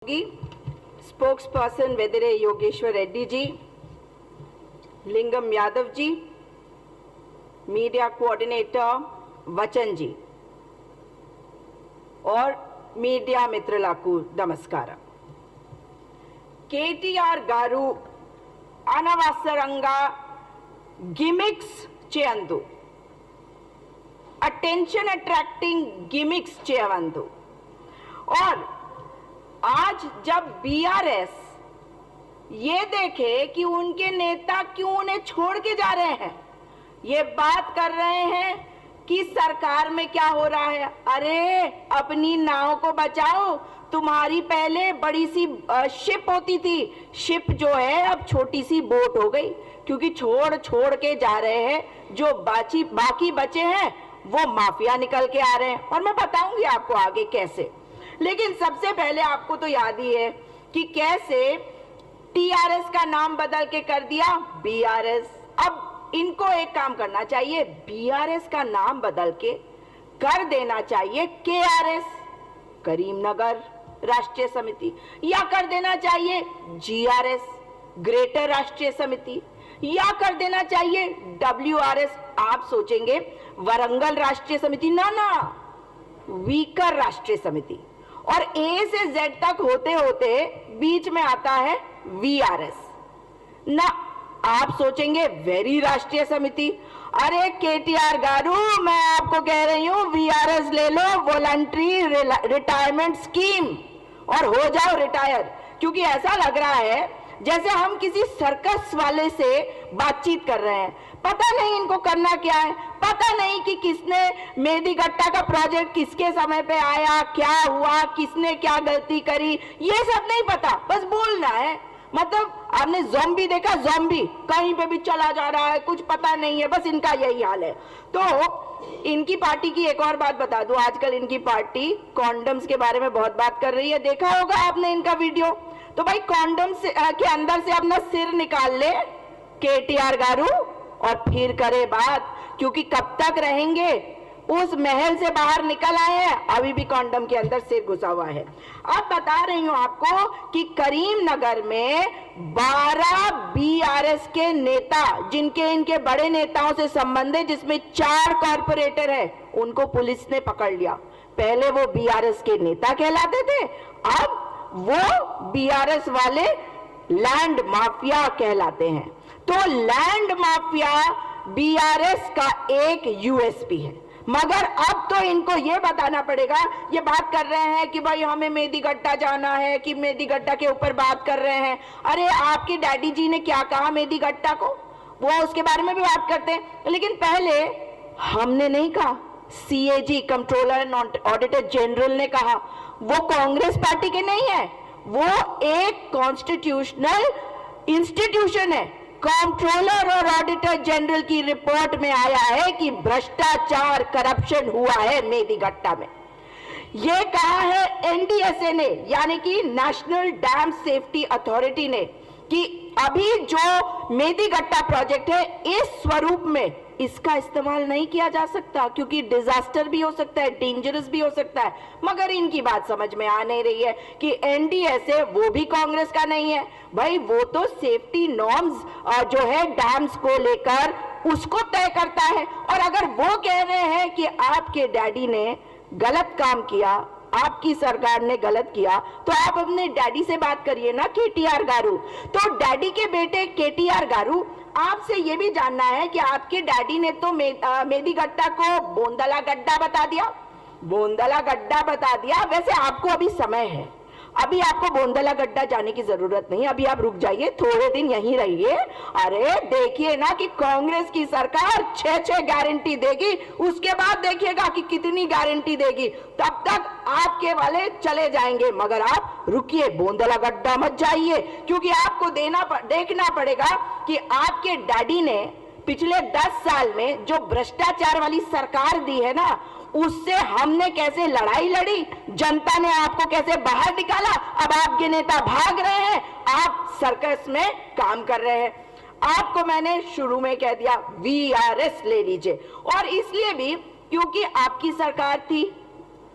Spokes person Vedire Yogeshwar Reddy ji, लिंगम Yadav ji, media coordinator वचन जी और media मित्रलाकू नमस्कार। केटीआर गारू అనవసరంగా గిమిక్స్ చేయందు, अटेंशन अट्रैक्टिंग गिमिक्स చేయవద్దు। और आज जब बीआरएस ये देखे कि उनके नेता क्यों उन्हें छोड़ के जा रहे हैं, ये बात कर रहे हैं कि सरकार में क्या हो रहा है। अरे अपनी नाव को बचाओ, तुम्हारी पहले बड़ी सी शिप होती थी, शिप जो है अब छोटी सी बोट हो गई, क्योंकि छोड़ छोड़ के जा रहे हैं। जो बाकी बचे हैं वो माफिया निकल के आ रहे हैं, और मैं बताऊंगी आपको आगे कैसे। लेकिन सबसे पहले आपको तो याद ही है कि कैसे टीआरएस का नाम बदल के कर दिया बीआरएस। अब इनको एक काम करना चाहिए, बीआरएस का नाम बदल के कर देना चाहिए केआरएस, करीमनगर राष्ट्रीय समिति, या कर देना चाहिए जीआरएस, ग्रेटर राष्ट्रीय समिति, या कर देना चाहिए डब्ल्यूआरएस। आप सोचेंगे वरंगल राष्ट्रीय समिति, ना, वीकर राष्ट्रीय समिति। और ए से जेड तक होते होते बीच में आता है वीआरएस ना। आप सोचेंगे वेरी राष्ट्रीय समिति। अरे केटीआर गारू, मैं आपको कह रही हूं वीआरएस ले लो, वॉलंटरी रिटायरमेंट स्कीम, और हो जाओ रिटायर। क्योंकि ऐसा लग रहा है जैसे हम किसी सर्कस वाले से बातचीत कर रहे हैं। पता नहीं इनको करना क्या है, पता नहीं कि किसने मेदीगट्टा का प्रोजेक्ट किसके समय पे आया, क्या हुआ, किसने क्या गलती करी, ये सब नहीं पता, बस बोलना है। मतलब आपने ज़ॉम्बी देखा, ज़ॉम्बी कहीं पे भी चला जा रहा है, कुछ पता नहीं है, बस इनका यही हाल है। तो इनकी पार्टी की एक और बात बता दूं, आजकल इनकी पार्टी कॉन्डम्स के बारे में बहुत बात कर रही है, देखा होगा आपने इनका वीडियो। तो भाई कॉन्डम के अंदर से अपना सिर निकाल ले केटीआर गारू और फिर करे बात, क्योंकि कब तक रहेंगे, उस महल से बाहर निकल आए हैं, अभी भी कॉन्डम के अंदर सिर घुसा हुआ है। अब बता रही हूं आपको कि करीमनगर में 12 बीआरएस के नेता, जिनके इनके बड़े नेताओं से संबंध है, जिसमें 4 कॉर्पोरेटर है, उनको पुलिस ने पकड़ लिया। पहले वो बीआरएस के नेता कहलाते थे, अब वो बीआरएस वाले लैंड माफिया कहलाते हैं। तो लैंड माफिया बीआरएस का एक यूएसपी है। मगर अब तो इनको ये बताना पड़ेगा, ये बात कर रहे हैं कि भाई हमें मेदीगट्टा जाना है, कि मेदीगट्टा के ऊपर बात कर रहे हैं। अरे आपके डैडी जी ने क्या कहा मेदीगट्टा को, वो उसके बारे में भी बात करते हैं। लेकिन पहले हमने नहीं कहा, CAG controller and auditor general ने कहा। वो कांग्रेस पार्टी के नहीं है, वो एक कॉन्स्टिट्यूशनल इंस्टीट्यूशन है। कंट्रोलर और ऑडिटर जनरल की रिपोर्ट में आया है कि भ्रष्टाचार, करप्शन हुआ है मेदीगट्टा में। यह कहा है एनडीएसए ने, यानी कि नेशनल डैम सेफ्टी अथॉरिटी ने, कि अभी जो मेदीगट्टा प्रोजेक्ट है इस स्वरूप में इसका इस्तेमाल नहीं किया जा सकता, क्योंकि डिजास्टर भी हो सकता है, डेंजरस भी हो सकता है। मगर इनकी बात समझ में आ नहीं रही है कि एनडीएसए वो भी कांग्रेस का नहीं है। भाई वो तो सेफ्टी नॉर्म्स जो है डैम्स को लेकर उसको तय करता है। और अगर वो कह रहे हैं कि आपके डैडी ने गलत काम किया, आपकी सरकार ने गलत किया, तो आप अपने डैडी से बात करिए ना केटीआर गारू। तो डैडी के बेटे केटीआर गारू, आपसे ये भी जानना है कि आपके डैडी ने तो मेदीगट्टा को बोंदला गड्ढा बता दिया, बोंदला गड्ढा बता दिया। वैसे आपको अभी समय है, अभी आपको बोंदला गड्ढा जाने की जरूरत नहीं, अभी आप रुक जाइए, थोड़े दिन यहीं रहिए। अरे देखिए ना कि कांग्रेस की सरकार 6 गारंटी देगी, उसके बाद देखिएगा कि कितनी गारंटी देगी, तब तक आपके वाले चले जाएंगे। मगर आप रुकिए, बोंदला गड्ढा मत जाइए, क्योंकि आपको देखना पड़ेगा कि आपके डैडी ने पिछले 10 साल में जो भ्रष्टाचार वाली सरकार दी है ना, उससे हमने कैसे लड़ाई लड़ी, जनता ने आपको कैसे बाहर निकाला। अब आपके नेता भाग रहे हैं, आप सर्कस में काम कर रहे हैं। आपको मैंने शुरू में कह दिया वीआरएस ले लीजिए, और इसलिए भी क्योंकि आपकी सरकार थी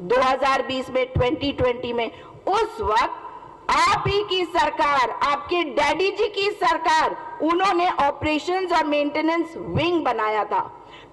2020 में, 2020 में, उस वक्त ही की सरकार, आपके डैडी जी की सरकार, उन्होंने ऑपरेशंस और मेंटेनेंस विंग बनाया था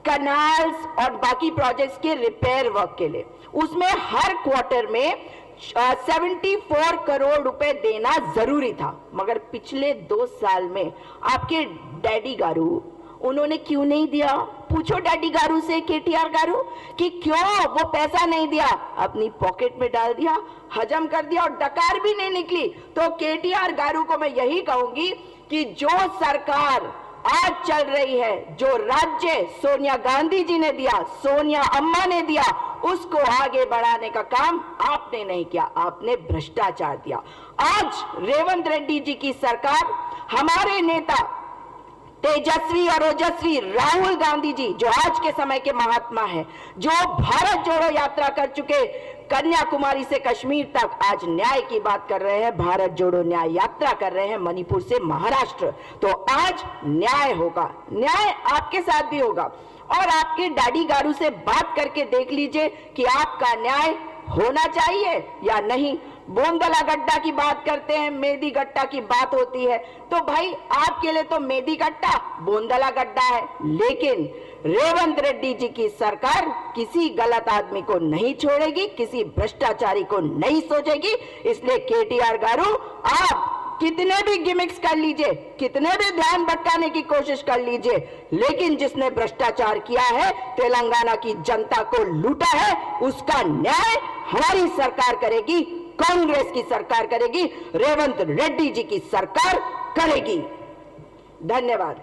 कनाल्स और बाकी प्रोजेक्ट्स के रिपेयर वर्क के लिए। उसमें हर क्वार्टर में 74 करोड़ रुपए देना जरूरी था, मगर पिछले 2 साल में आपके डैडी गारू उन्होंने क्यों नहीं दिया? पूछो डैडी गारू से, केटीआर गारू, कि क्यों वो पैसा नहीं दिया। अपनी पॉकेट में डाल दिया, हजम कर दिया और डकार भी नहीं निकली। तो केटीआर गारू को मैं यही कहूंगी कि जो सरकार आज चल रही है, जो राज्य सोनिया गांधी जी ने दिया, सोनिया अम्मा ने दिया, उसको आगे बढ़ाने का काम आपने नहीं किया, आपने भ्रष्टाचार दिया। आज रेवंत रेड्डी जी की सरकार, हमारे नेता तेजस्वी और ओजस्वी राहुल गांधी जी, जो आज के समय के महात्मा हैं, जो भारत जोड़ो यात्रा कर चुके, कन्याकुमारी से कश्मीर तक आज न्याय की बात कर रहे हैं, भारत जोड़ो न्याय यात्रा कर रहे हैं मणिपुर से महाराष्ट्र। तो आज न्याय होगा, न्याय आपके साथ भी होगा। और आपके डैडी गारू से बात करके देख लीजिए कि आपका न्याय होना चाहिए या नहीं। बोंदला गड्ढा की बात करते हैं, मेदी गड्ढा की बात होती है, तो भाई आपके लिए तो मेदी गड्ढा बोंदला गड्ढा है। लेकिन रेवंत रेड्डी जी की सरकार किसी गलत आदमी को नहीं छोड़ेगी, किसी भ्रष्टाचारी को नहीं सोचेगी। इसलिए केटीआर गारू, आप कितने भी गिमिक्स कर लीजिए, कितने भी ध्यान भटकाने की कोशिश कर लीजिए, लेकिन जिसने भ्रष्टाचार किया है, तेलंगाना की जनता को लूटा है, उसका न्याय हमारी सरकार करेगी, कांग्रेस की सरकार करेगी, रेवंत रेड्डी जी की सरकार करेगी। धन्यवाद।